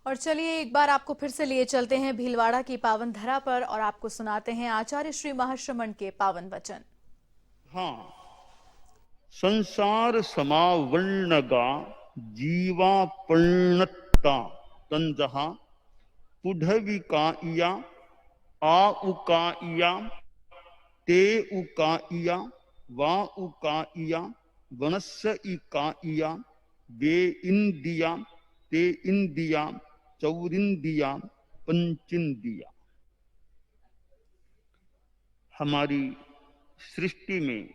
और चलिए एक बार आपको फिर से लिए चलते हैं भीलवाड़ा की पावन धरा पर और आपको सुनाते हैं आचार्य श्री महर्षिमंड के पावन वचन। हाँ। संसार समावर्णगा जीवा पर्णता तंजहा पुढविकाइया आ उकाइया ते उकाइया वा उकाइया वनस्य इकाइया वे इंदिया ते इंदिया चौरिंदिया पंचिंदिया। हमारी सृष्टि में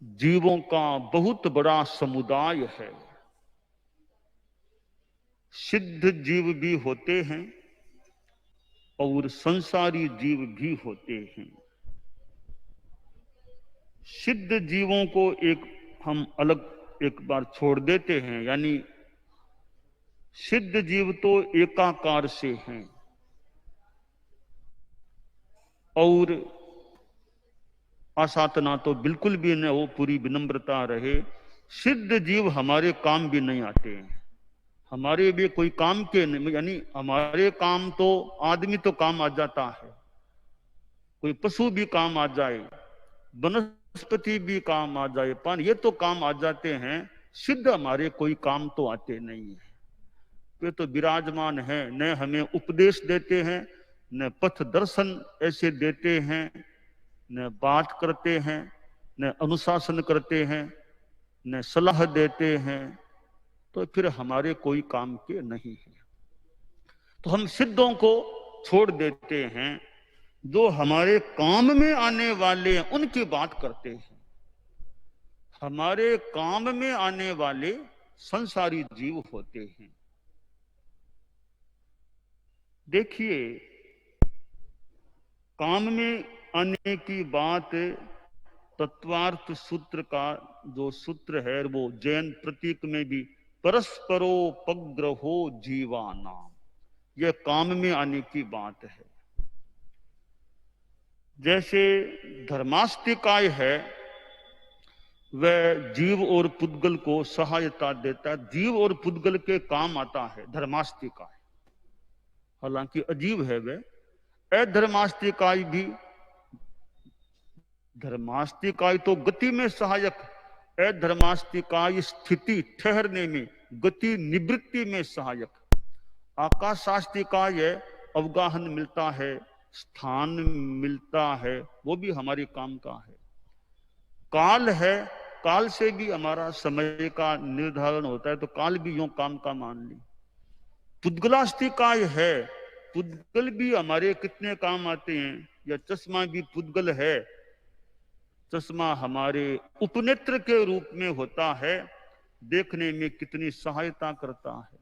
जीवों का बहुत बड़ा समुदाय है। सिद्ध जीव भी होते हैं और संसारी जीव भी होते हैं। सिद्ध जीवों को हम अलग एक बार छोड़ देते हैं, यानी सिद्ध जीव तो एकाकार से हैं और असाधना तो बिल्कुल भी न हो, पूरी विनम्रता रहे। सिद्ध जीव हमारे काम भी नहीं आते हैं, हमारे भी कोई काम के नहीं, यानी हमारे काम तो आदमी तो काम आ जाता है, कोई पशु भी काम आ जाए, वनस्पति भी काम आ जाए, पानी, ये तो काम आ जाते हैं। सिद्ध हमारे कोई काम तो आते नहीं है। वे तो विराजमान है, न हमें उपदेश देते हैं, न पथ दर्शन ऐसे देते हैं, न बात करते हैं, न अनुशासन करते हैं, न सलाह देते हैं। तो फिर हमारे कोई काम के नहीं है। तो हम सिद्धों को छोड़ देते हैं, जो हमारे काम में आने वाले हैं उनकी बात करते हैं। हमारे काम में आने वाले संसारी जीव होते हैं। देखिए, काम में आने की बात तत्वार्थ सूत्र का जो सूत्र है वो जैन प्रतीक में भी परस्परोपग्रहो जीवानाम, यह काम में आने की बात है। जैसे धर्मास्तिकाय है, वह जीव और पुद्गल को सहायता देता है, जीव और पुद्गल के काम आता है धर्मास्तिकाय, हालांकि अजीब है वह। अधर्मास्तिकाय भी, धर्मास्तिकाय तो गति में सहायक, अधर्मास्तिकाय स्थिति ठहरने में, गति निवृत्ति में सहायक। आकाशास्तिकाय अवगाहन मिलता है, स्थान मिलता है, वो भी हमारे काम का है। काल है, काल से भी हमारा समय का निर्धारण होता है, तो काल भी यूं काम का मान ली। पुद्गलास्तिकाय है, पुद्गल भी हमारे कितने काम आते हैं, या चश्मा भी पुद्गल है। चश्मा हमारे उपनेत्र के रूप में होता है, देखने में कितनी सहायता करता है।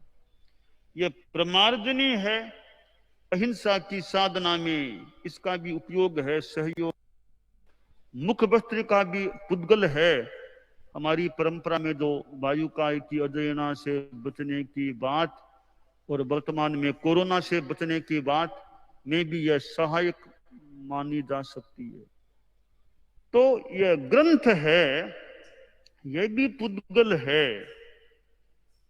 यह प्रमार्जनी है, अहिंसा की साधना में इसका भी उपयोग है, सहयोग। मुख वस्त्र का भी पुद्गल है। हमारी परंपरा में जो वायुकाय की अजयना से बचने की बात और वर्तमान में कोरोना से बचने की बात में भी यह सहायक मानी जा सकती है। तो यह ग्रंथ है, यह भी पुद्गल है,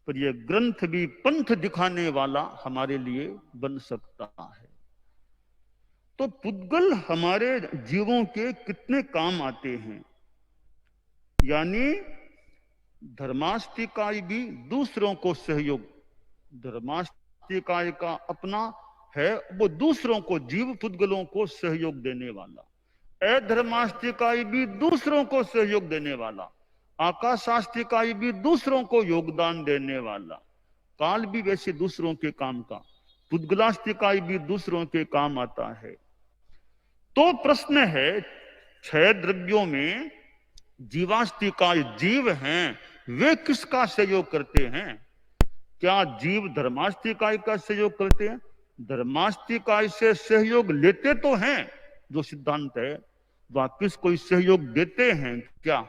पर यह ग्रंथ भी पंथ दिखाने वाला हमारे लिए बन सकता है। तो पुद्गल हमारे जीवों के कितने काम आते हैं, यानी धर्मास्तिकाय भी दूसरों को सहयोग, धर्मास्तिकाय का अपना है, वो दूसरों को, जीव पुद्गलों को सहयोग देने वाला। अधर्मास्तिकाय भी दूसरों को सहयोग देने वाला। आकाशास्तिकाय भी दूसरों को योगदान देने वाला। काल भी वैसे दूसरों के काम का, पुद्गलास्तिकाय भी दूसरों के काम आता है। तो प्रश्न है, 6 द्रव्यों में जीवास्तिकाय जीव हैं, वे किसका सहयोग करते हैं? क्या जीव धर्मास्तिकाय का सहयोग करते हैं? धर्मास्तिकाय से सहयोग लेते तो हैं, जो सिद्धांत है, वापिस कोई सहयोग देते हैं क्या?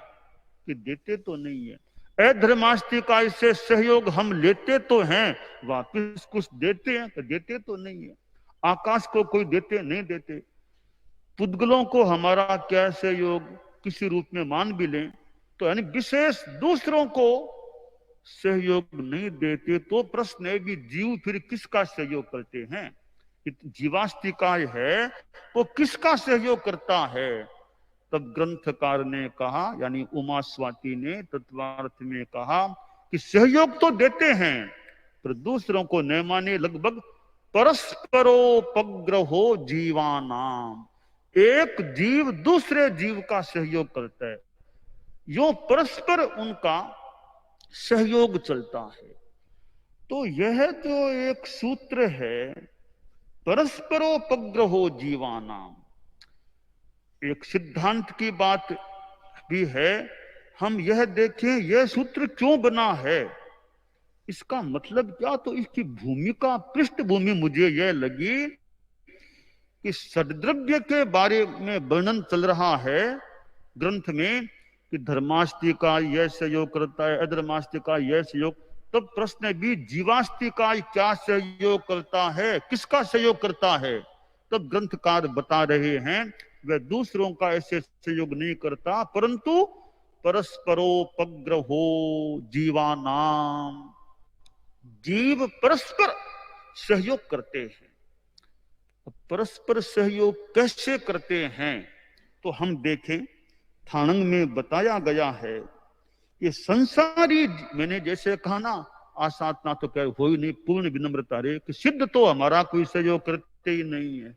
कि देते तो नहीं है। अधर्मास्तिकाय से सहयोग हम लेते तो हैं, वापिस कुछ देते हैं? देते तो नहीं है। आकाश को कोई देते नहीं देते। पुद्गलों को हमारा क्या सहयोग किसी रूप में मान भी लें, तो यानी विशेष दूसरों को सहयोग नहीं देते तो प्रश्न है कि जीव फिर किसका सहयोग करते हैं? जीवास्तिकाय है वो किसका सहयोग करता है? तब ग्रंथकार ने कहा, यानी उमा स्वाति ने तत्वार्थ में कहा कि सहयोग तो देते हैं पर दूसरों को न माने। लगभग परस्परोपग्रहो जीवानाम, एक जीव दूसरे जीव का सहयोग करता है, यो परस्पर उनका सहयोग चलता है। तो यह जो एक सूत्र है परस्परोपग्रहो जीवानाम, एक सिद्धांत की बात भी है। हम यह देखें यह सूत्र क्यों बना है, इसका मतलब क्या, तो इसकी भूमिका पृष्ठभूमि मुझे यह लगी कि सद्द्रव्य के बारे में वर्णन चल रहा है ग्रंथ में कि धर्मास्ति का यह सहयोग करता है, अधर्मास्ति का यह सहयोग। तब प्रश्न भी जीवास्तिका क्या सहयोग करता है, किसका सहयोग करता है? तब ग्रंथकार बता रहे हैं वह दूसरों का ऐसे सहयोग नहीं करता परंतु परस्परोपग्रहो जीवानाम, जीव परस्पर सहयोग करते हैं। परस्पर सहयोग कैसे करते हैं तो हम देखें, थानंग में बताया गया है कि संसारी, मैंने जैसे कहा ना, आसातना तो कह हो ही नहीं, पूर्ण विनम्रता रे, कि सिद्ध तो हमारा कोई सहयोग करते ही नहीं है,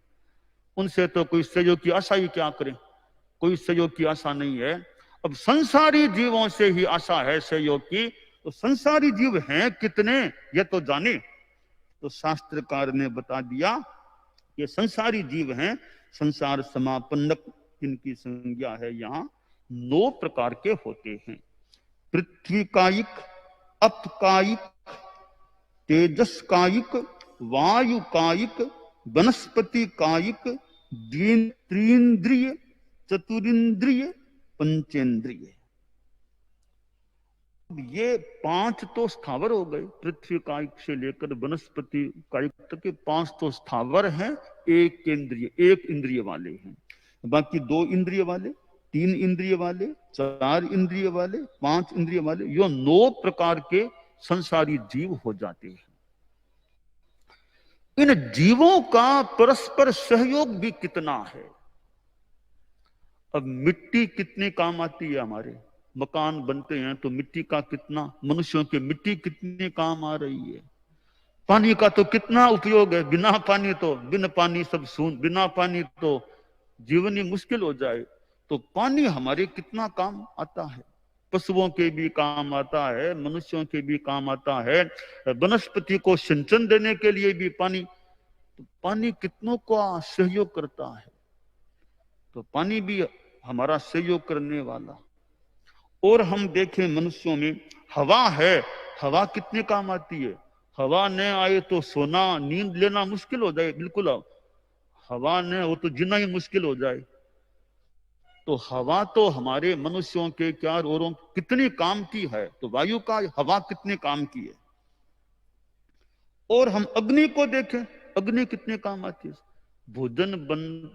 उनसे तो कोई सहयोग की आशा ही क्या करें, कोई सहयोग की आशा नहीं है। अब संसारी जीवों से ही आशा है सहयोग की, तो संसारी जीव हैं कितने ये तो जाने। तो शास्त्रकार ने बता दिया ये संसारी जीव हैं, संसार समापन्नक जिनकी संज्ञा है यहाँ 9 प्रकार के होते हैं। पृथ्वी कायिक, अप कायिक, तेजस कायिक, वायु कायिक, वनस्पति कायिक, त्रिंद्रिय, चतुरिंद्रिय, पंचेंद्रिय। ये 5 तो स्थावर हो गए, पृथ्वी कायिक से लेकर वनस्पति कायिक तक के 5 तो स्थावर हैं, एक इंद्रिय वाले हैं। बाकी 2 इंद्रिय वाले, 3 इंद्रिय वाले, 4 इंद्रिय वाले, 5 इंद्रिय वाले, यो 9 प्रकार के संसारी जीव हो जाते हैं। इन जीवों का परस्पर सहयोग भी कितना है। अब मिट्टी कितने काम आती है, हमारे मकान बनते हैं तो मिट्टी का कितना, मनुष्यों के मिट्टी कितने काम आ रही है। पानी का तो कितना उपयोग है, बिना पानी तो, बिन पानी सब सून, बिना पानी तो जीवन ही मुश्किल हो जाए। तो पानी हमारे कितना काम आता है, पशुओं के भी काम आता है, मनुष्यों के भी काम आता है, वनस्पति को सिंचन देने के लिए भी पानी, तो पानी कितनों का सहयोग करता है। तो पानी भी हमारा सहयोग करने वाला। और हम देखें मनुष्यों में हवा है, हवा कितने काम आती है। हवा न आए तो सोना, नींद लेना मुश्किल हो जाए, बिल्कुल हवा न हो तो जीना ही मुश्किल हो जाए। तो हवा तो हमारे मनुष्यों के क्या औरों कितने काम की है, तो वायु का हवा कितने काम की है। और हम अग्नि को देखें, अग्नि कितने काम आती है, भोजन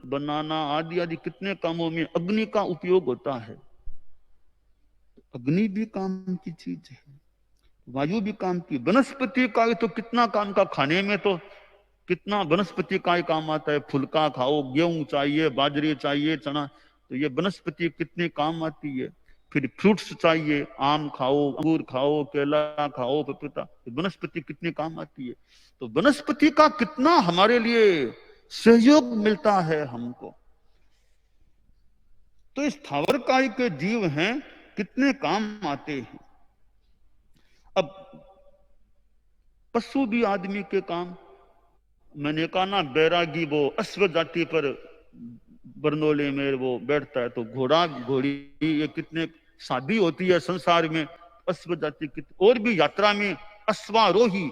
बनाना आदि आदि कितने कामों में अग्नि का उपयोग होता है। अग्नि भी काम की चीज है, वायु भी काम की, वनस्पति का तो कितना काम का, खाने में तो कितना वनस्पति का ही काम आता है। फुल्का खाओ, गेहूं चाहिए, बाजरे चाहिए, चना, तो ये वनस्पति कितने काम आती है। फिर फ्रूट्स चाहिए, आम खाओ, अंगूर खाओ, केला खाओ, पपीता, वनस्पति कितने काम आती है। तो वनस्पति का कितना हमारे लिए सहयोग मिलता है हमको। तो इस स्थावर काय के जीव हैं, कितने काम आते हैं। अब पशु भी आदमी के काम, मैंने कहा ना, बैरागी वो अश्व जाति पर बरनोले में वो बैठता है, तो घोड़ा घोड़ी ये कितने शादी होती है संसार में, अश्व जाति कितने। और भी यात्रा में अश्वारोही,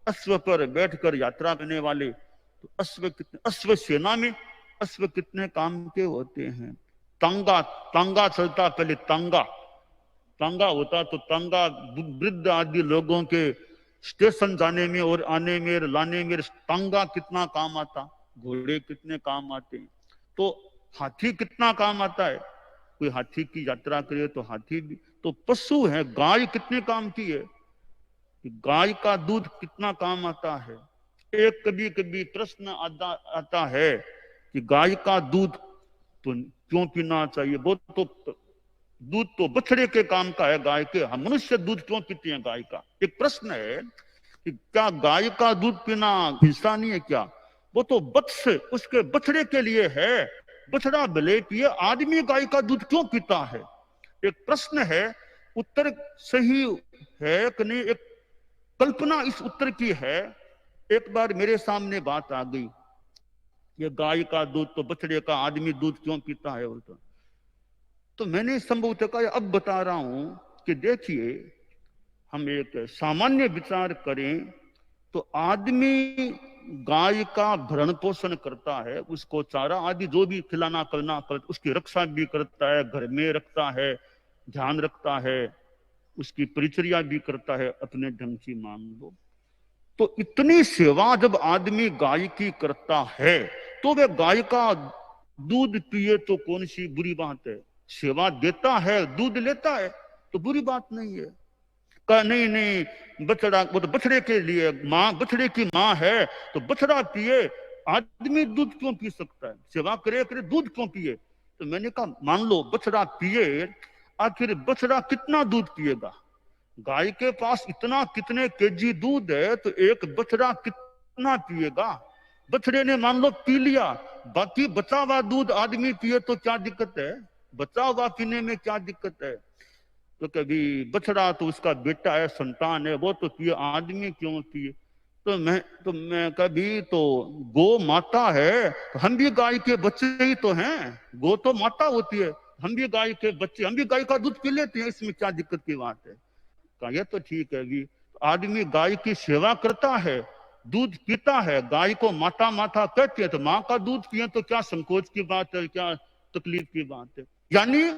अश्व पर बैठकर यात्रा करने वाले, तो अश्व कितने, अश्व सेना में अश्व कितने काम के होते हैं। तांगा चलता, पहले तांगा होता, तो तांगा वृद्ध आदि लोगों के स्टेशन जाने में और आने में, लाने में तांगा कितना काम आता। घोड़े कितने काम आते हैं। तो हाथी कितना काम आता है, कोई हाथी की यात्रा करे तो हाथी भी। तो पशु है, गाय कितने काम की है, कि गाय का दूध कितना काम आता है। एक कभी कभी प्रश्न आता है कि गाय का दूध तो क्यों पीना चाहिए, वो तो दूध तो बछड़े के काम का है गाय के, हम मनुष्य दूध क्यों पीते हैं गाय का। एक प्रश्न है कि क्या गाय का दूध पीना हिंसा नहीं है क्या? वो तो वत्स उसके बछड़े के लिए है, बछड़ा भले पिए, आदमी गाय का दूध क्यों पीता है? एक प्रश्न है, उत्तर सही है कि नहीं, एक कल्पना इस उत्तर की है। एक बार मेरे सामने बात आ गई, ये गाय का दूध तो बछड़े का, आदमी दूध क्यों पीता है बोलता। तो मैंने संभवतः कहा, अब बता रहा हूं कि देखिए, हम एक सामान्य विचार करें तो आदमी गाय का भरण पोषण करता है, उसको चारा आदि जो भी खिलाना करना कर, उसकी रक्षा भी करता है, घर में रखता है, ध्यान रखता है, उसकी परिचर्या भी करता है अपने ढंग की, मान लो। तो इतनी सेवा जब आदमी गाय की करता है तो वह गाय का दूध पिए तो कौन सी बुरी बात है? सेवा देता है, दूध लेता है तो बुरी बात नहीं है। कहा नहीं नहीं, बछड़ा वो तो बछड़े के लिए, माँ बछड़े की माँ है तो बछड़ा पिए, आदमी दूध क्यों पी सकता है? सेवा करे करे दूध क्यों पिए? तो मैंने कहा मान लो बछड़ा पिए, आखिर बछड़ा कितना दूध पिएगा? गाय के पास इतना कितने केजी दूध है तो एक बछड़ा कितना पिएगा? बछड़े ने मान लो पी लिया, बाकी बचा हुआ दूध आदमी पिए तो क्या दिक्कत है? बचा हुआ पीने में क्या दिक्कत है? तो कभी बछड़ा तो उसका बेटा है, संतान है, वो तो पिए, आदमी क्यों पिए? तो मैं कभी तो गो माता है, तो हम भी गाय के बच्चे ही तो हैं, गो तो माता होती है, हम भी गाय के बच्चे, हम भी गाय का दूध पी लेते हैं, इसमें क्या दिक्कत की बात है? कहा यह तो ठीक है भी, आदमी गाय की सेवा करता है, दूध पीता है, गाय को माता माता कहते हैं, तो माँ का दूध पिए तो क्या संकोच की बात है, क्या तकलीफ की बात है? यानी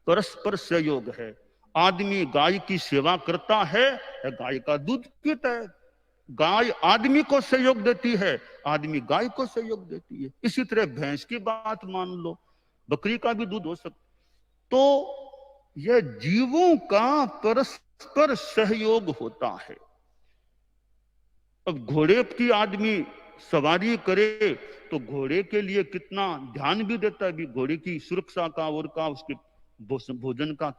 परस्पर सहयोग है। आदमी गाय की सेवा करता है, गाय का दूध पीता है। गाय आदमी को सहयोग देती है, आदमी गाय को सहयोग देती है। इसी तरह भैंस की बात मान लो, बकरी का भी दूध हो सकता। तो यह जीवों का परस्पर सहयोग होता है। अब घोड़े की आदमी सवारी करे तो घोड़े के लिए कितना ध्यान भी देता है, भी घोड़े की सुरक्षा का और का, उसके भोजन का,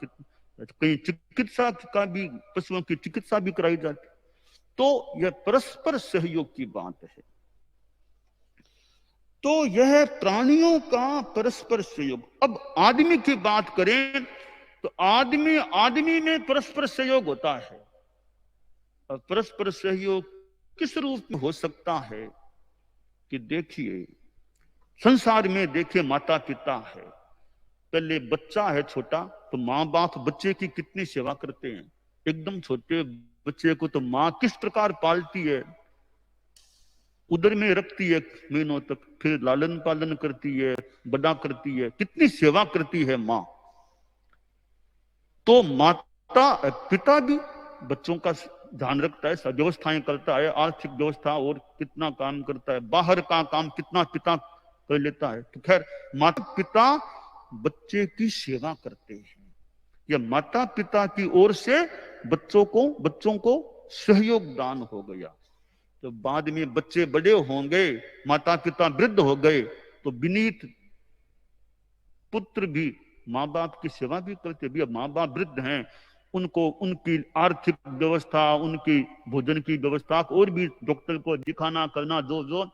कहीं चिकित्सा का भी, पशुओं की चिकित्सा भी कराई जाती। तो यह परस्पर सहयोग की बात है। तो यह प्राणियों का परस्पर सहयोग। अब आदमी की बात करें तो आदमी आदमी में परस्पर सहयोग होता है। और परस्पर सहयोग किस रूप में हो सकता है कि देखिए, संसार में देखिए, माता पिता है, पहले बच्चा है छोटा, तो माँ बाप बच्चे की कितनी सेवा करते हैं। एकदम छोटे बच्चे को तो माँ किस प्रकार पालती है, उदर में रखती है महीनों तक, फिर लालन पालन करती है, बड़ा करती है, कितनी सेवा करती है माँ। तो माता पिता भी बच्चों का ध्यान रखता है, सब व्यवस्थाएं करता है, आर्थिक व्यवस्था और कितना काम करता है, बाहर का काम कितना पिता कर लेता है। तो खैर, माता पिता बच्चे की सेवा करते हैं। यह माता पिता की ओर से बच्चों को सहयोग दान हो गया। तो बाद में बच्चे बड़े होंगे, माता पिता वृद्ध हो गए, तो विनीत पुत्र भी माँ बाप की सेवा भी करते भी। अब माँ बाप वृद्ध हैं, उनको उनकी आर्थिक व्यवस्था, उनकी भोजन की व्यवस्था और भी डॉक्टर को दिखाना करना जो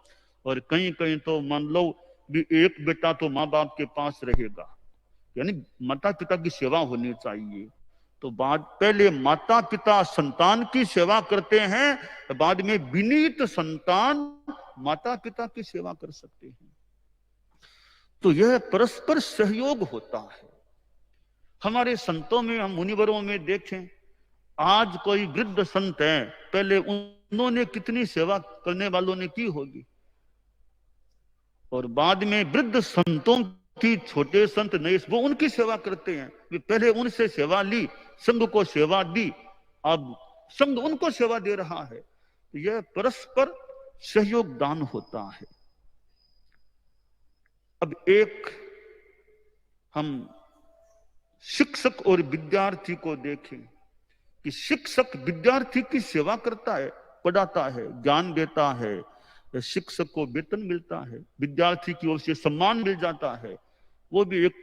और कहीं कहीं तो मान लो भी एक बेटा तो माँ बाप के पास रहेगा, यानी माता पिता की सेवा होनी चाहिए। तो पहले माता पिता संतान की सेवा करते हैं, बाद में विनीत संतान माता पिता की सेवा कर सकते हैं। तो यह परस्पर सहयोग होता है। हमारे संतों में, हम मुनिवरों में देखें, आज कोई वृद्ध संत है, पहले उन्होंने कितनी सेवा करने वालों ने की होगी, और बाद में वृद्ध संतों की, छोटे संत नहीं, वो उनकी सेवा करते हैं। पहले उनसे सेवा ली, संघ को सेवा दी, अब संघ उनको सेवा दे रहा है। तो यह परस्पर सहयोग दान होता है। अब एक हम शिक्षक और विद्यार्थी को देखें कि शिक्षक विद्यार्थी की सेवा करता है, पढ़ाता है, ज्ञान देता है, शिक्षक को वेतन मिलता है, विद्यार्थी की ओर से सम्मान मिल जाता है, वो भी एक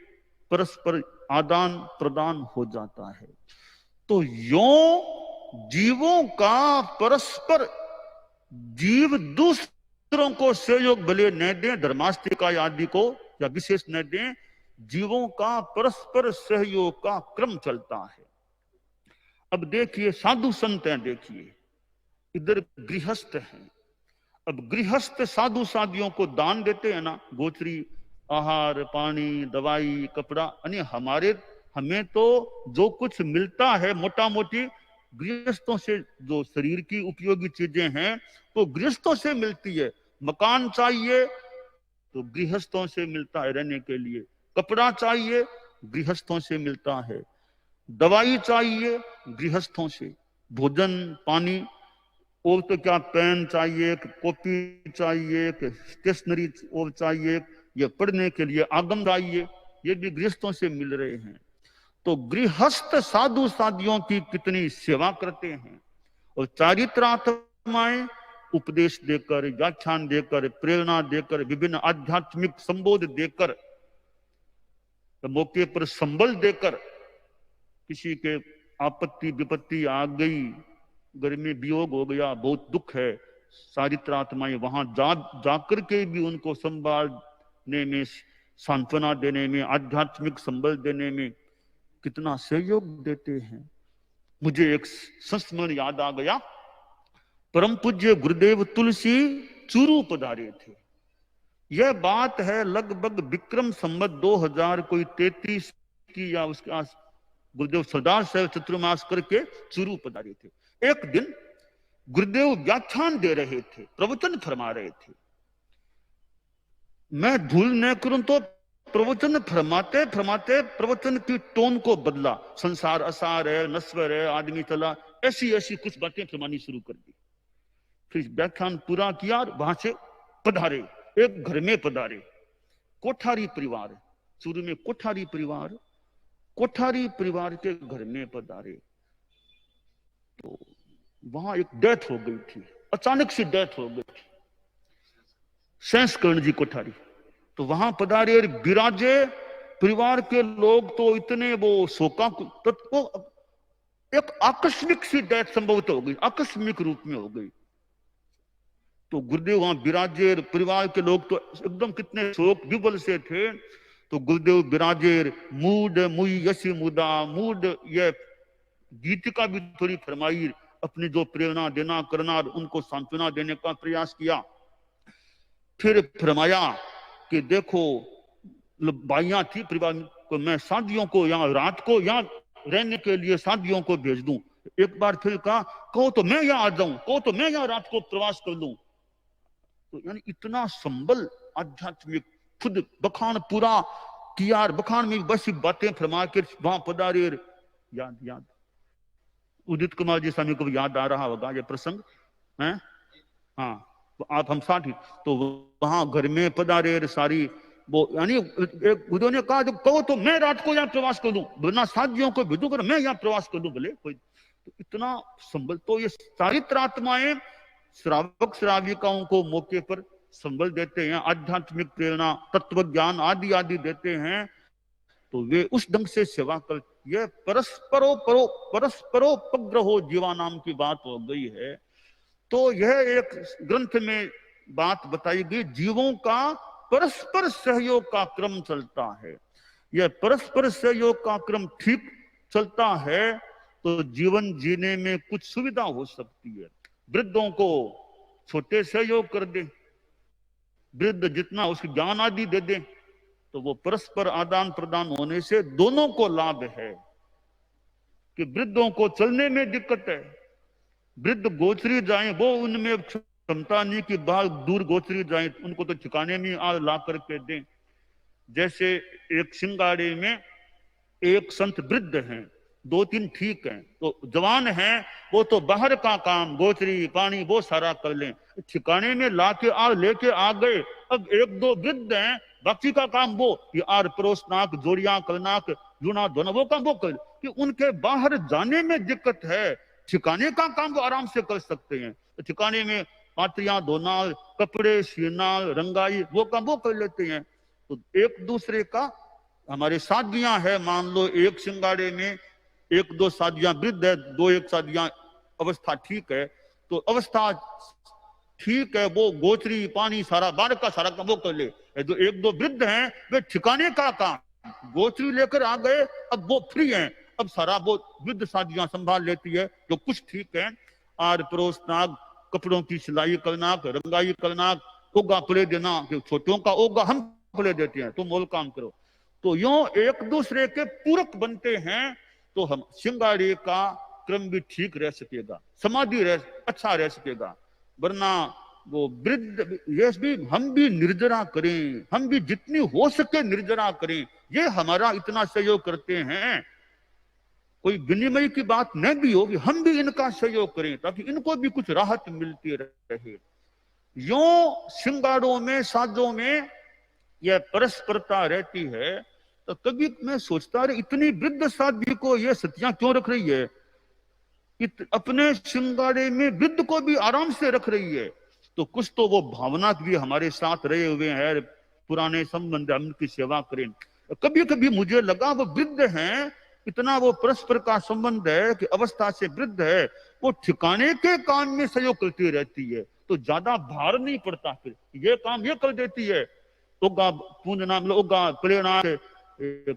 परस्पर आदान प्रदान हो जाता है। तो यों जीवों का परस्पर, जीव दूसरों को सहयोग भले न दें, धर्मास्तिका आदि को या विशेष न दें, जीवों का परस्पर सहयोग का क्रम चलता है। अब देखिए साधु संत हैं, देखिए इधर गृहस्थ हैं। अब गृहस्थ साधु साधियों को दान देते हैं ना, गोचरी, आहार, पानी, दवाई, कपड़ा, यानी हमें तो जो कुछ मिलता है मोटा मोटी गृहस्थों से, जो शरीर की उपयोगी चीजें हैं तो गृहस्थों से मिलती है। मकान चाहिए तो गृहस्थों से मिलता है रहने के लिए, कपड़ा चाहिए गृहस्थों से मिलता है, दवाई चाहिए गृहस्थों से, भोजन पानी, और तो क्या पेन चाहिए, कॉपी चाहिए, स्टेशनरी और चाहिए, ये पढ़ने के लिए आगम चाहिए, ये भी गृहस्थों से मिल रहे हैं। तो गृहस्थ साधु साधियों की कितनी सेवा करते हैं। और चारित्रात्माएं उपदेश देकर, व्याख्यान देकर, प्रेरणा देकर, विभिन्न आध्यात्मिक संबोध देकर, मौके पर संबल देकर, किसी के आपत्ति विपत्ति आ गई, घर में वियोग हो गया, बहुत दुख है, चारित्रात्माएं वहां जाकर के भी उनको संभालने में, सांत्वना देने में, आध्यात्मिक संबल देने में कितना सहयोग देते हैं। मुझे एक संस्मरण याद आ गया, परम पूज्य गुरुदेव तुलसी चूरू पधारे थे। यह बात है लगभग विक्रम संवत 2033 की या उसके आस, गुरुदेव सरदार साहब चतुर्मास करके चूरू पधारे थे। एक दिन गुरुदेव व्याख्यान दे रहे थे, प्रवचन फरमा रहे थे। मैं भूल न करूं तो प्रवचन फरमाते फरमाते प्रवचन की टोन को बदला, संसार असार है, नश्वर है, आदमी चला, ऐसी ऐसी कुछ बातें फरमानी शुरू कर दी। फिर व्याख्यान पूरा किया, वहां से पधारे, एक घर में पधारे, कोठारी परिवार, चूरू में कोठारी परिवार के घर में पधारे। तो वहां एक डेथ हो गई थी, अचानक से डेथ हो गई थी, सेंसकर्ण जी कोठारी। तो वहां पधारे और विराजे, परिवार के लोग तो इतने वो शोका, तो एक आकस्मिक सी डेथ संभवत हो गई, आकस्मिक रूप में हो गई। तो गुरुदेव वहां विराजे, परिवार के लोग तो एकदम कितने शोक विवल से थे। तो गुरुदेव विराजे, मूड मुई यसी मुदा, मूड ये गीत का भी थोड़ी फरमाई, अपनी जो प्रेरणा देना करना, उनको सांत्वना देने का प्रयास किया। फिर फरमाया कि देखो बाइयां थी परिवार को, मैं शादियों को यहाँ रात को यहाँ रहने के लिए शादियों को भेज दूं। एक बार फिर कहा, कहो तो मैं यहाँ आ जाऊं, कहो तो मैं यहाँ रात को प्रवास कर लूं। तो यानी इतना संबल आध्यात्मिक, खुद बखान पूरा किया, बखान में बस बातें फरमा के वहां पधारे। याद उदित कुमार जी स्वामी को याद आ रहा होगा ये प्रसंग है। हाँ, तो आप हम साथ ही, तो वहां घर में पधारे सारी वो, यानी उन्होंने कहा जो कहो तो मैं रात को यहाँ प्रवास कर दूं, बिना साथियों को भेजू कर मैं यहाँ प्रवास कर दूं भले कोई। तो इतना संबल, तो ये चारित्रात्माएं श्रावक श्राविकाओं को मौके पर संबल देते हैं, आध्यात्मिक प्रेरणा, तत्व ज्ञान आदि आदि देते हैं। तो वे उस ढंग से सेवा कर, यह परस्परोपग्रहो जीवा नाम की बात हो गई है। तो यह एक ग्रंथ में बात बताई गई, जीवों का परस्पर सहयोग का क्रम चलता है। यह परस्पर सहयोग का क्रम ठीक चलता है तो जीवन जीने में कुछ सुविधा हो सकती है। वृद्धों को छोटे सहयोग कर दे, वृद्ध जितना उसके ज्ञान आदि दे दे, तो वो परस्पर आदान प्रदान होने से दोनों को लाभ है। कि वृद्धों को चलने में दिक्कत है, वृद्ध गोचरी जाए, वो उनमें क्षमता नहीं कि बाहर दूर गोचरी जाए, उनको तो ठिकाने में ला करके दें। जैसे एक सिंगाड़े में एक संत वृद्ध हैं, दो तीन ठीक हैं, तो जवान हैं वो तो बाहर का काम गोचरी पानी वो सारा कर लें, ठिकाने में लेके आ गए। अब एक दो वृद्ध हैं, बाकी का काम वो आर परोसनाक, जोड़ियां करनाक, जुना धोना, वो काम वो कर। कि उनके बाहर जाने में दिक्कत है, ठिकाने का काम वो आराम से कर सकते हैं। तो ठिकाने में पात्रियां धोना, कपड़े सीना, रंगाई, वो काम वो कर लेते हैं। तो एक दूसरे का, हमारे शादियां है, मान लो एक सिंगाड़े में एक दो शादियां वृद्ध है, दो एक शादियां अवस्था ठीक है, तो अवस्था ठीक है वो गोचरी पानी सारा बाहर का सारा काम वो कर ले। जो एक दो वृद्ध हैं वे ठिकाने का काम, गोचरी लेकर आ गए, अब वो फ्री हैं, अब सारा वो वृद्ध शादियां संभाल लेती है। जो कुछ ठीक है, आर परोसना, कपड़ों की सिलाई करना, रंगाई करना, ओगा पले देना, छोटों का ओगा हम पले देते हैं, तुम मोल काम करो। तो यूं एक दूसरे के पूरक बनते हैं, तो हम सिंगाड़ी का क्रम भी ठीक रह सकेगा, समाधि अच्छा रह सकेगा। वरना वो वृद्ध, ये भी हम भी निर्जरा करें, हम भी जितनी हो सके निर्जरा करें, ये हमारा इतना सहयोग करते हैं, कोई विनिमय की बात न भी होगी, हम भी इनका सहयोग करें ताकि इनको भी कुछ राहत मिलती रहे। यूं सिंगाड़ों में साजों में यह परस्परता रहती है। तो कभी मैं सोचता रहे, इतनी वृद्ध साध्वी को यह सतियां क्यों रख रही है, अपने सिंगाड़े में वृद्ध को भी आराम से रख रही है। तो कुछ तो वो भावना भी हमारे साथ रहे हुए हैं, पुराने संबंध, हम उनकी सेवा करें। कभी कभी मुझे लगा वो वृद्ध हैं, इतना वो परस्पर का संबंध है कि अवस्था से वृद्ध है, वो ठिकाने के काम में सहयोग करती रहती है, तो ज्यादा भार नहीं पड़ता, फिर ये काम ये कर देती है। ओगा पूंजना, ओगा प्रेरणा,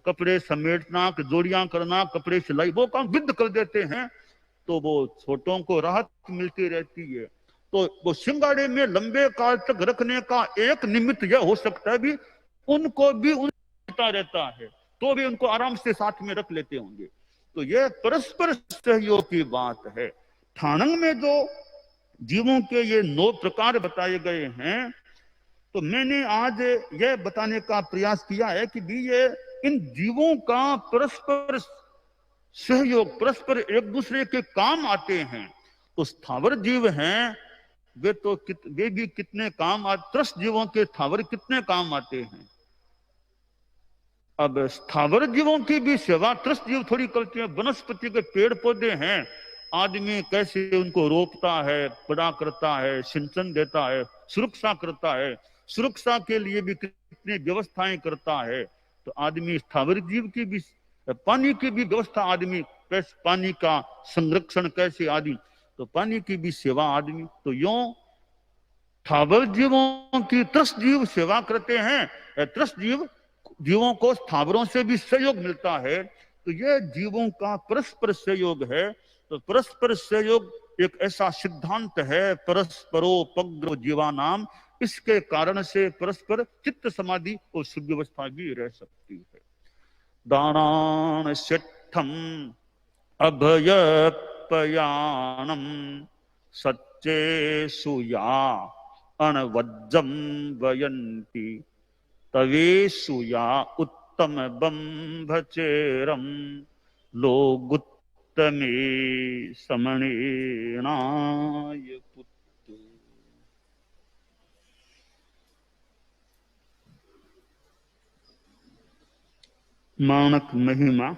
कपड़े समेटना, जोड़ियां करना, कपड़े सिलाई, वो काम वृद्ध कर देते हैं, तो वो छोटों को राहत मिलती रहती है। तो वो सिंगाड़े में लंबे काल तक रखने का एक निमित्त यह हो सकता है भी उनको भी उनता रहता है, तो भी उनको आराम से साथ में रख लेते होंगे। तो यह परस्पर सहयोग की बात है। ठाणंग में जो जीवों के ये 9 प्रकार बताए गए हैं, तो मैंने आज यह बताने का प्रयास किया है कि भी ये इन जीवों का परस्पर सहयोग, परस्पर एक दूसरे के काम आते हैं। तो स्थावर जीव हैं, वे तो वे भी कितने काम त्रस्त जीवों के स्थावर कितने काम आते हैं। अब स्थावर जीवों की भी सेवा त्रस्त जीव थोड़ी करते हैं। वनस्पति के पेड़ पौधे हैं, आदमी कैसे उनको रोपता है, बड़ा करता है, सिंचन देता है, सुरक्षा करता है, सुरक्षा के लिए भी कितनी व्यवस्थाएं करता है। तो आदमी स्थावर जीव की भी, पानी की भी व्यवस्था आदमी, पानी का संरक्षण कैसे आदि, तो पानी की भी सेवा आदमी। तो यूं स्थावर जीवों की त्रस्त जीव सेवा करते हैं, त्रस्त जीवों को स्थावरों से भी सहयोग मिलता है। तो यह जीवों का परस्पर सहयोग है। तो परस्पर सहयोग एक ऐसा सिद्धांत है, परस्परोपग्र जीवानाम, इसके कारण से परस्पर चित्त समाधि और सुव्यवस्था भी रह सकती है। दानान सिद्धम अभयपयानम सच्चे सुया अणवज्जम वयंती तवेशुया उत्तम बंभचेरम लोगुत्तमे समणेनाय पुत्र। मानक महिमा।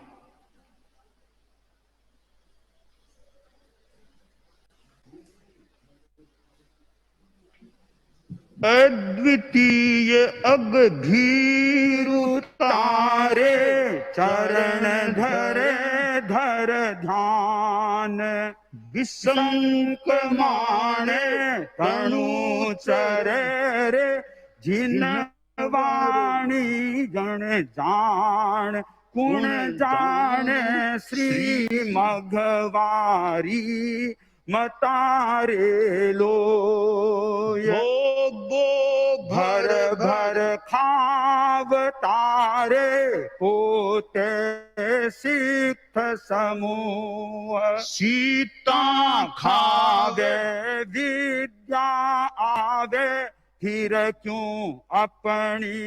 अद्वितीय अगधीरु तारे चरण धरे धर ध्यान विशंक माने तनु चरे रे जिन वाणी जन जान कुण जाने श्री मघवारी मतारे लो भर भर खाव तारे पोते सिख समूह सीता खावे विद्या आवे फिर क्यों अपनी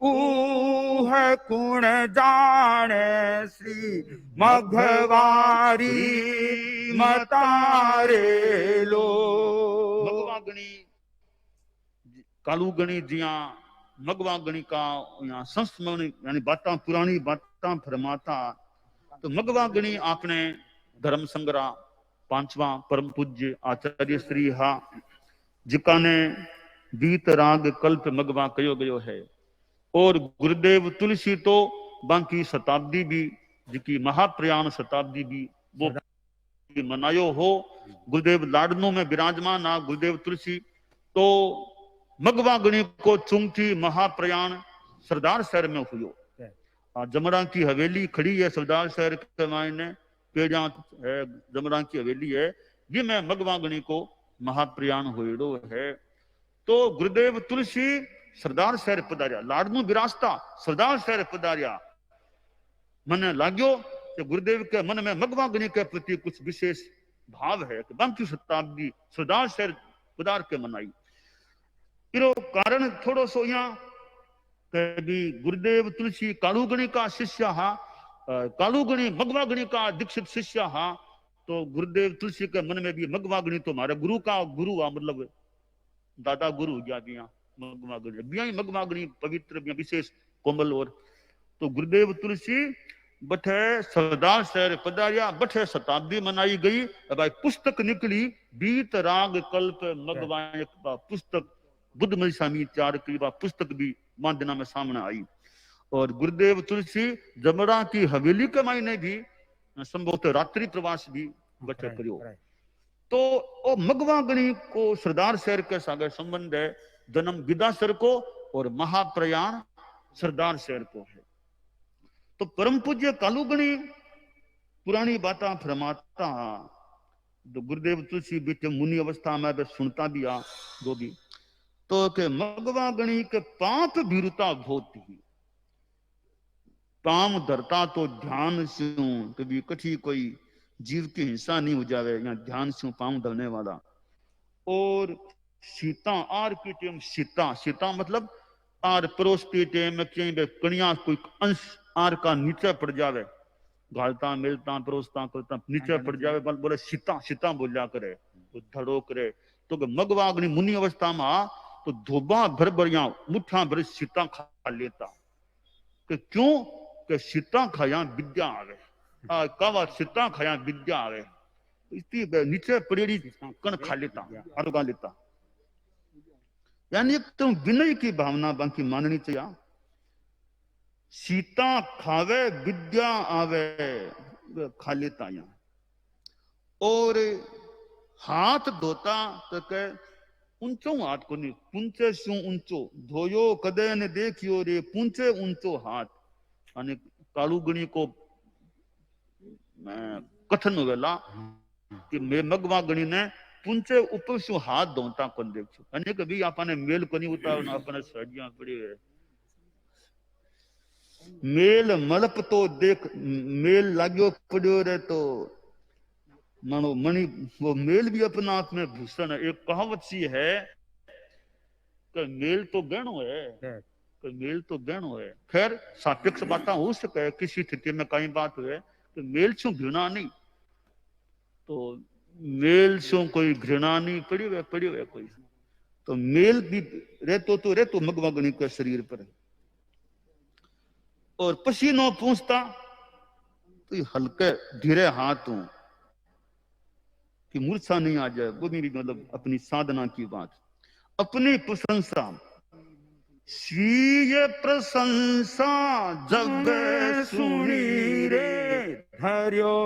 ऊह कुण जाने श्री मघवारी मतारे लो। मगवागणी कालूगणी जिया मगवागणी का यहाँ संस्मरण यानी बातें पुरानी बातें फरमाता तो मगवागणी आपने धर्म संग्रह पांचवा परम पूज्य आचार्य श्री हा जिका ने बीत राग कल्प मगवा कयो गयो है। और गुरुदेव तुलसी तो बाकी शताब्दी भी जिकी महाप्रयाण शताब्दी भी वो मनायो हो। गुरुदेव लाडनों में विराजमान ना गुरुदेव तुलसी तो मगवागणी को चुंगती महाप्रयाण सरदार शहर में हुयो। जमरा की हवेली खड़ी है सरदार शहर के मायने पेड़ा है जमरा की हवेली है ये में मगवागणी को महाप्रयाण होड़ो है। तो गुरुदेव तुलसी सरदार शहर पधारिया लाडनू विरासता सरदार शहर पधारिया मन लाग्यो कि गुरुदेव के मन में मगवागणी के प्रति कुछ विशेष भाव है कि बाकी शताब्दी सरदार शहर पधार के मनाई। इरो कारण थोड़ो सो यहाँ भी गुरुदेव तुलसी कालूगणी का शिष्य हा कालूगणी मगवागणी का दीक्षित शिष्य हा। तो गुरुदेव तुलसी के मन में भी मगवागणी तो हमारे गुरु का गुरु आ मतलब दादा गुरु हो गया बिया मगवागणी पवित्र बिया विशेष कोमल। और तो गुरुदेव तुलसी बठे सरदार शहर पधारिया बठे शताब्दी मनाई गई। भाई पुस्तक निकली बीत राग कल्प मगवाय पुस्तक बुद्धमय स्वामी चार की पुस्तक भी मांदना में सामने आई। और गुरुदेव तुलसी जमरा की हवेली के मायने भी संभवतः रात्रि प्रवास भी बचे करियो। तो ओ मगवागणी को सरदार शहर के सागर संबंध है जन्म विदासर को और महाप्रयाण सरदार शहर को है। तो परम पूज्य कालूगणी पुरानी बातें फरमाता तो गुरुदेव तुलसी बीच मुनि अवस्था में सुनता भी आ दो भी तो के मगवागणी के पाप भीरुता होती पाम धरता तो ध्यान से कभी कठी कोई जीव की हिंसा नहीं हो जावे या ध्यान से पाम धरने वाला। और सीता आर की टेम सीता सीता मतलब आर परोस की टेम कहीं कणिया कोई अंश आर का नीचे पड़ जावे घालता मिलता परोसता करता नीचे पड़ जावे बोले सीता सीता बोलिया करे तो धड़ो करे। तो मगवागणी मुनि अवस्था में तो धोबा भर भर या मुठा भर सीता खा लेता कि क्यों कि सीता खाया विद्या आवे कावा सीता खाया विद्या आवे इसकी नीचे पड़ेड़ी कण खा लेता अरुगा लेता। यानी तो विनय की भावना बाकी माननी चाहिए। सीता खावे विद्या आवे खा लेता यहाँ। और हाथ धोता तो के ऊंचो हाथ को नहीं पुंचे शू ऊंचो धोयो कदे ने देखियो रे पुंचे ऊंचो हाथ। અને કાળુગણી को कथन वेला कि मैं मगवागणी ने पुंचे ऊपर शू हाथ धोता कौन देखो अने कभी आपने मेल को नहीं उतार अपने सड़ियां पड़ी है मेल मलप तो देख मेल लाग्यो पड़ो रे तो मानो मणि वो मेल भी अपना आप में भूषण है। एक कहावत सी है कि मेल तो गहनो है मेल तो गहनो है। खैर सापेक्ष बातें हो सके किसी स्थिति में कई बात हुए तो मेल से घृणा नहीं तो मेल से कोई घृणा नहीं पड़ी हुए कोई तो मेल भी रहतो मगवागणी के शरीर पर। और पसीनो पूछता तो हल्के धीरे हाथ हूं कि मूर्छा नहीं आ जाए वो भी मतलब अपनी साधना की बात अपनी प्रशंसा स्वीय प्रशंसा जब सुनी रे धर्यो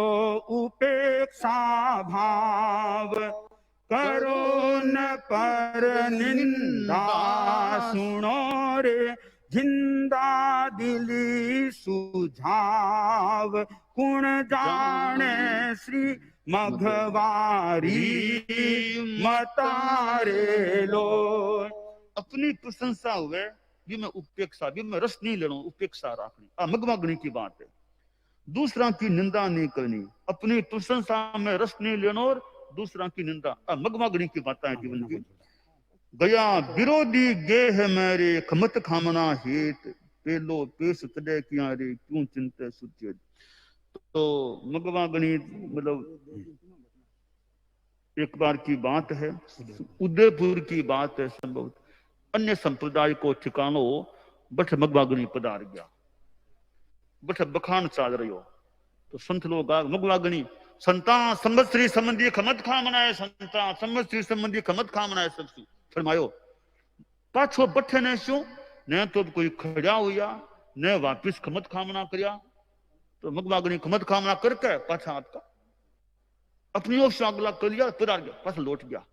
उपेक्षा भाव करो न पर निंदा सुनो रे जिंदा दिली सुझाव कुण जाने श्री मघवारी मतारे लो। अपनी प्रशंसा हुए भी मैं उपेक्षा भी मैं रस नहीं लेना उपेक्षा रखनी मगवागणी की बात है। दूसरा की निंदा नहीं करनी अपनी प्रशंसा में रस नहीं लेना और दूसरा की निंदा मगवागणी की बात है जीवन की। गया विरोधी गेह मेरे खमत खामना हेत पेलो पेश तदे किया रे क्यों चिंते सुचेत। तो मगवागणी मतलब एक बार की बात है उदयपुर की बात है संभवतः अन्य संप्रदाय को ठिकानो बठ मगवागणी पधार गया बठ बखान चाल रही हो तो संत लोग मगवागणी संता संवत्सरी संबंधी खमत खा मनाए, संता संवत्सरी संबंधी खमत खा मनाए। सबसे फरमायो पाछो बठे ने शू ने तो कोई खड़ा हुआ ने वापिस खमत खामना करया। तो मगवागणी खमत खामना करके पाछा आपका अपनी ओर से अगला कर लिया, फिर आ गया, पास लौट गया।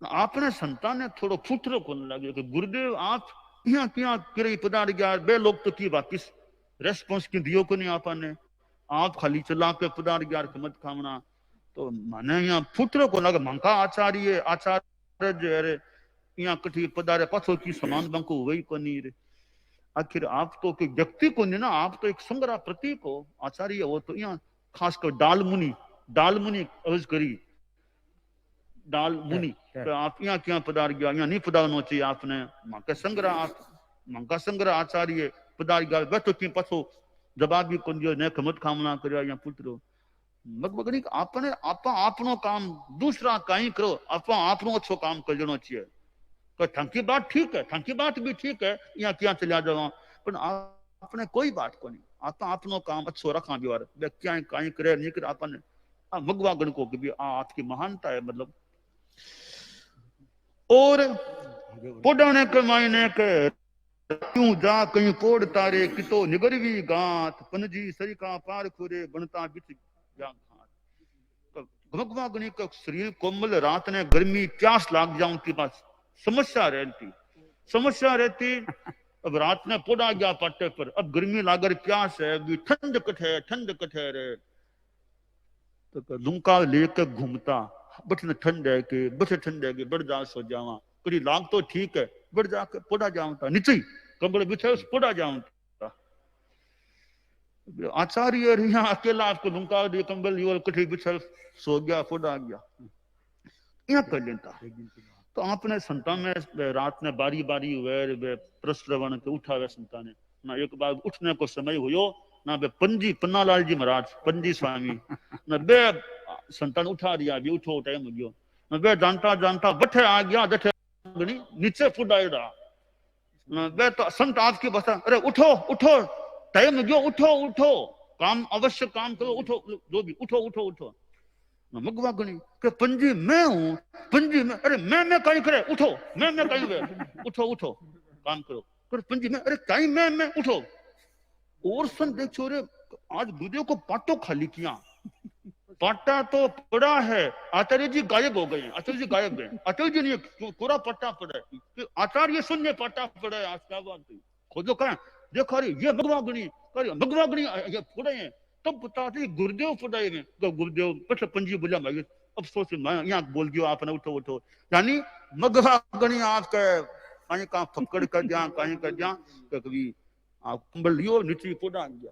आपने संतान ने थोड़ो फूटरो को लगे कि गुरुदेव आप यहाँ क्या करे पधार गया, बे लोग तो की वापिस रेस्पॉन्स की दियो को नहीं आपने, आप खाली चला के पधार गया खमत खामना। तो माने यहाँ फूटरो को लगे मंका आचार्य अरे यहाँ कठी पधारे पाछो की समान बंको वही को नहीं रे। आखिर आप तो कोई व्यक्ति को नहीं ना, आप तो एक संग्रह प्रतीक हो, आचार्य हो। तो यहाँ खासकर डाल मुनि अर्ज करी डाल मुनि, तो आप यहाँ क्या पधार गया, यहाँ नहीं पधारना चाहिए आपने। मंका संग्रह आचार्य पधार गया, बैठो की पाछो जवाब भी कौन दियो, ने खमत खामना करया यहाँ पुत्रो। मगनी आपने आपनो काम दूसरा कहीं करो, आपनो अच्छो काम कर लेना चाहिए। ठंकी बात ठीक है, ठंकी बात भी ठीक है, यहाँ क्या चलिया जावा, पर आपने कोई बात को नहीं, आपनो काम अच्छो रखा व्यवहार क्या कहीं करे नहीं करे आपने मगवा गण को भी आपकी महानता है मतलब। और पोडाने के मायने के क्यों जा कहीं पोड़ तारे कितो निगरवी गात पनजी सरिका पार खुरे बनता बिच जा घाट। भगवा गणी का शरीर कोमल, रात ने गर्मी प्यास लाग जाऊं की बात समस्या रहती। अब रात ने पोड़ा गया पाटे पर, अब गर्मी लागर प्यास है, ठंड कठे रे। तो दुमका लेकर घूमता बठन ठंड है कि बढ़ जा सो जावा, कड़ी लाग तो ठीक है, बढ़ जाके पोड़ा जाऊंता नीचे कंबल बिछे पोड़ा जाऊंता। आचार्य यहाँ अकेला आपको दुमका दे कंबल योल कठी बिछल सो गया, पोड़ा गया, यहाँ कर लेता। तो आपने संता में रात ने बारी हुए प्रश्रवण के उठावे संता ने ना, एक बार उठने को समय हुयो ना, बे पंजी पन्नालाल जी महाराज पंजी स्वामी ना, बे संतान उठा दिया, भी उठो टाइम हो गयो ना, बे जानता बठे आ गया, जठे नीचे फुटाएड़ा ना, बे तो संत आपकी बता, अरे उठो टाइम हो गयो, उठो काम अवश्य काम करो, उठो जो भी उठो मगवा गणी के पंजी मैं हूं, पंजी में, अरे मैं कहीं करे, उठो मैं कहीं वे, उठो काम करो, पर पंजी में, अरे कहीं मैं उठो। और सन देखो रे आज गुरुदेव को पाटो खाली किया, पाटा तो पड़ा है, आचार्य जी गायब हो गए, आचार्य जी नहीं पूरा पट्टा पड़ा है, आचार्य शून्य पाटा पड़ा है। आज क्या बात है, खोजो कहा देखो अरे ये भगवा गणी ये पड़े हैं, तब बता दी गुरुदेव पढ़ाई में, तो गुरुदेव पट पंजी बोला भाई अफसोस यहाँ बोल दियो आपने, उठो यानी मगवा गणी आपके कहीं का फक्कड़ कर दिया, कहीं कर दिया, कभी आप कंबल लियो नीचे पोड़ा गया।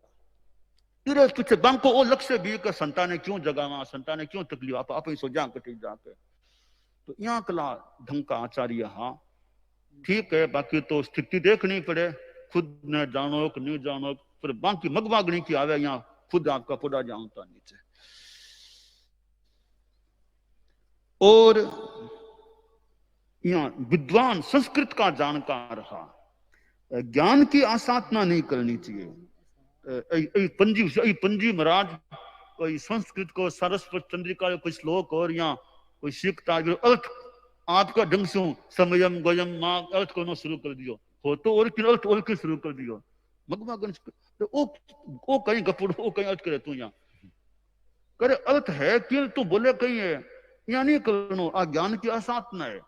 तेरे पीछे बांको ओ लक्ष्य भी का संतान ने क्यों जगावा, संतान ने क्यों तकलीफ आप ही सो जा कटी जाके। तो यहाँ कला ढंग का आचार्य, हाँ ठीक है, बाकी तो स्थिति देखनी पड़े, खुद न जानो कि नहीं जानो, पर बाकी मगवा गणी की आवे यहाँ खुद आपका पोड़ा जाऊंता नीचे। और यहाँ विद्वान संस्कृत का जानकार रहा, ज्ञान की आसाधना नहीं करनी चाहिए। पंजी महाराज कोई संस्कृत को सरस्वत चंद्रिका कोई श्लोक और यहाँ कोई सीखता अर्थ आपका ढंग से समयम गयम माँ अर्थ को शुरू कर दियो, हो तो और अर्थ शुरू कर दियो। मगवा गण ओ कहीं गपुड़ ओ कहीं अर्थ करे, तू यहाँ करे अर्थ है कि तू बोले कहीं है, यहाँ नहीं करो, आ ज्ञान की आसाधना है।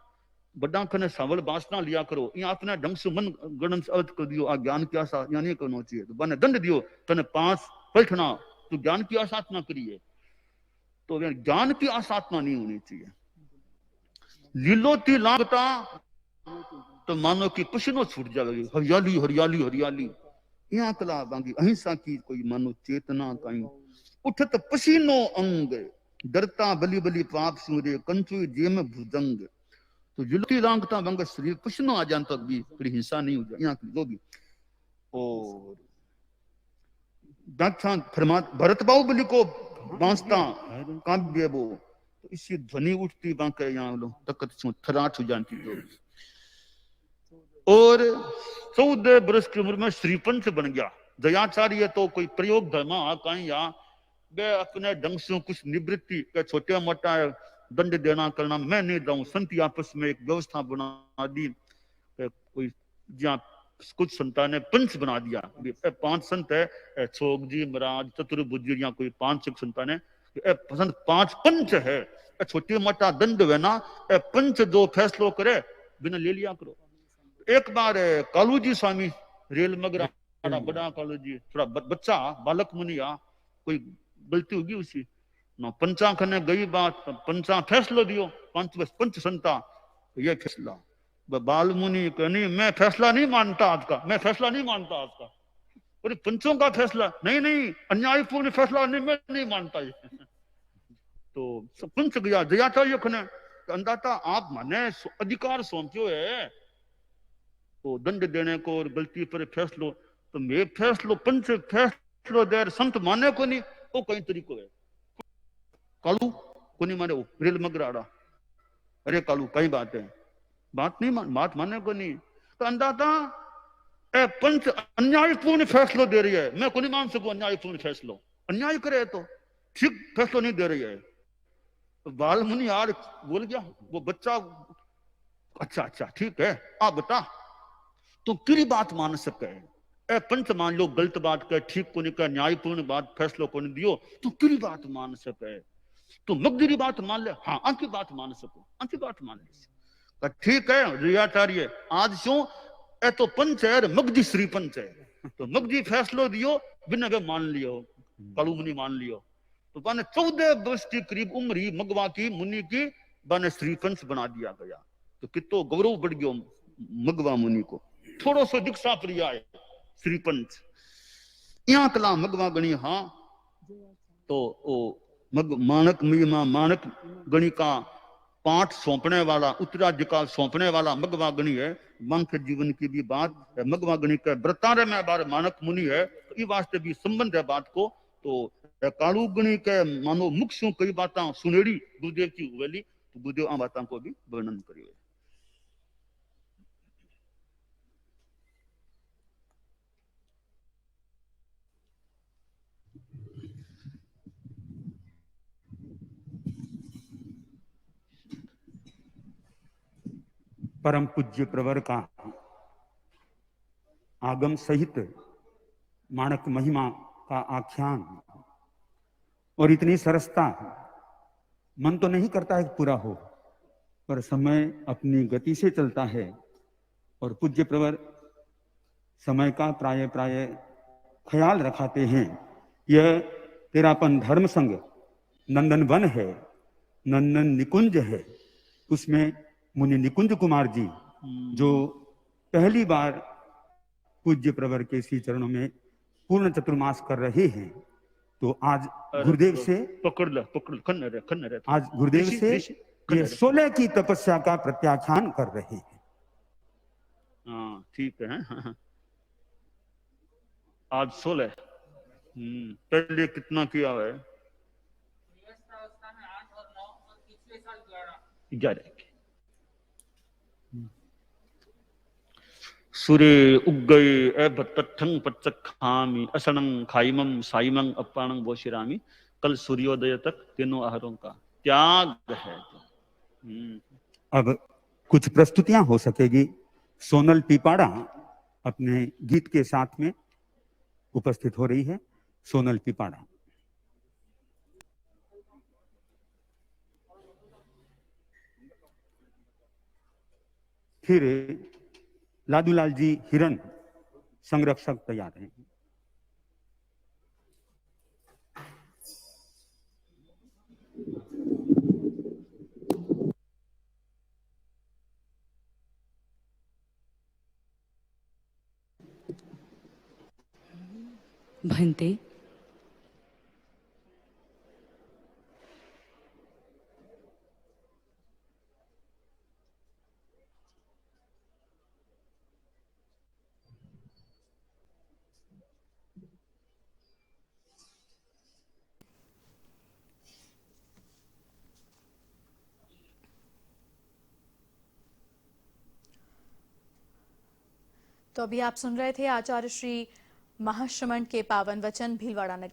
बड़ा खने सावल बासना लिया करो, यहाँ अपना ढंग से मन गणन से अर्थ कर दियो, आ ज्ञान की आशा यहाँ नहीं करना चाहिए। तो बने दंड दियो तने 5 बैठना, तू ज्ञान की आसाधना करिए, तो ज्ञान की आसाधना नहीं होनी चाहिए। लीलोती लागता तो मानो कि पसीनो छूट जाएगी, हरियाली यहाँ कला बांगी अहिंसा की कोई मानो चेतना कहीं उठत पसीनो अंग, डरता बली पाप सूर्य कंचुई जेम भुजंग। तो जुलती लांगता बंग शरीर पसीनो आ जान तक भी कोई हिंसा नहीं हो जाए यहाँ की जो भी। और दाक्षां फरमात भरत बाहुबली को बांसता काव्य वो, तो इसी ध्वनि उठती बांके यहाँ लो तकत थराट हो जाती जो। और 14 बरस की उम्र में श्रीपंच बन गया, दयाचार्य तो कोई प्रयोग धर्म कहीं या वे अपने ढंग से कुछ निवृत्ति के छोटे मोटा दंड देना करना मैं नहीं दूं। संत आपस में एक व्यवस्था बना दी, कोई जहाँ कुछ संता ने पंच बना दिया, 5 संत है, छोग जी महाराज चतुर्भुज या कोई 5 संता ने पसंद 5 पंच है, छोटे मोटा दंड है ना, पंच जो फैसलो करे बिना ले लिया करो। एक बार कालू जी स्वामी रेल मगरा बड़ा कालू जी थोड़ा बच्चा बालक मुनिया कोई गलती होगी उसी ना, पंचा खने गई बात, पंचा फैसलो दियो, पंच संता ये फैसला, बाल मुनि नहीं मैं फैसला नहीं मानता आज का, मैं फैसला नहीं मानता आज का, और पंचों का फैसला नहीं अन्यायपूर्ण फैसला नहीं, मैं नहीं मानता ये। तो पंच गया दयाचार्य खने अंदाता आप माने अधिकार सौंप्यो है तो दंड देने को और गलती पर फैसलो, तो मैं फैसलो पंच फैसलो देर संत माने को नहीं, वो कई तरीको है। कालू को नहीं माने, रेल मगराड़ा, अरे कालू कई बात है, बात नहीं बात मानने को नहीं, तो अंदाता ए पंच अन्यायपूर्ण फैसलो दे रही है, मैं को नहीं मान सकूं अन्यायपूर्ण फैसलो, अन्याय करे तो ठीक फैसलो नहीं दे रही है। तो बाल मुनि यार बोल गया वो बच्चा, अच्छा ठीक है आप बता तो किरी बात मान सके, ए पंच मान लो गलत बात कर, ठीक को नहीं कर, न्यायपूर्ण बात फैसलो को नहीं दियो तो किरी बात मान सके, तो मगदरी बात मान ले, हाँ अंकी बात मान सको, अंकी बात मान ले, ठीक है दयाचार्य आज क्यों ए तो पंच है मगदी श्री पंच है, तो मगदी फैसलो दियो बिना वे मान लियो, कालू मुनि मान लियो, तो बाने 14 वर्ष की करीब उम्र ही मगवा की मुनि की बाने श्री पंच बना दिया गया, तो कितो गौरव बढ़ गयो मगवा मुनि को, थोड़ो सो दीक्षा प्रिया है श्री पंच यहाँ कला मगवा गणी, हाँ तो ओ मानक महिमा मानक गणी का पाठ सौंपने वाला उत्तराधिकार सौंपने वाला मगवा गणी है, मंख जीवन की भी बात है, मगवा गणी का व्रतारे में बार मानक मुनि है, तो ये वास्ते भी संबंध है बात को, तो कालू गणी के मानो मुख सु कई बातें सुनेड़ी गुरुदेव की हुएली, तो गुरुदेव आ बातों को भी वर्णन करिए। परम पूज्य प्रवर का आगम सहित माणक महिमा का आख्यान और इतनी सरसता, मन तो नहीं करता है कि पूरा हो, पर समय अपनी गति से चलता है और पूज्य प्रवर समय का प्राय ख्याल रखाते हैं। यह तेरापन धर्म संघ नंदन वन है, नंदन निकुंज है, उसमें मुनि निकुंज कुमार जी जो पहली बार पूज्य प्रवर के श्री चरणों में पूर्ण चतुर्मास कर रहे हैं, तो आज गुरुदेव से खन्ना रे आज गुरुदेव से ये 16 की तपस्या का प्रत्याख्यान कर रहे हैं। हाँ ठीक है, आज 16 पहले कितना किया है? 11। सूर्य उग गए ए भत्तठंग पच्चक खामी असनंग खाइमम साइमंग अपानंग बोशिरामी, कल सूर्योदय तक तीनों आहारों का त्याग है। अब कुछ प्रस्तुतियां हो सकेगी। सोनल पिपाड़ा अपने गीत के साथ में उपस्थित हो रही है। सोनल पिपाड़ा। फिर लादूलाल जी हिरन संरक्षक तैयार हैं। भंते तो अभी आप सुन रहे थे आचार्य श्री महाश्रमण के पावन वचन भीलवाड़ा नगर।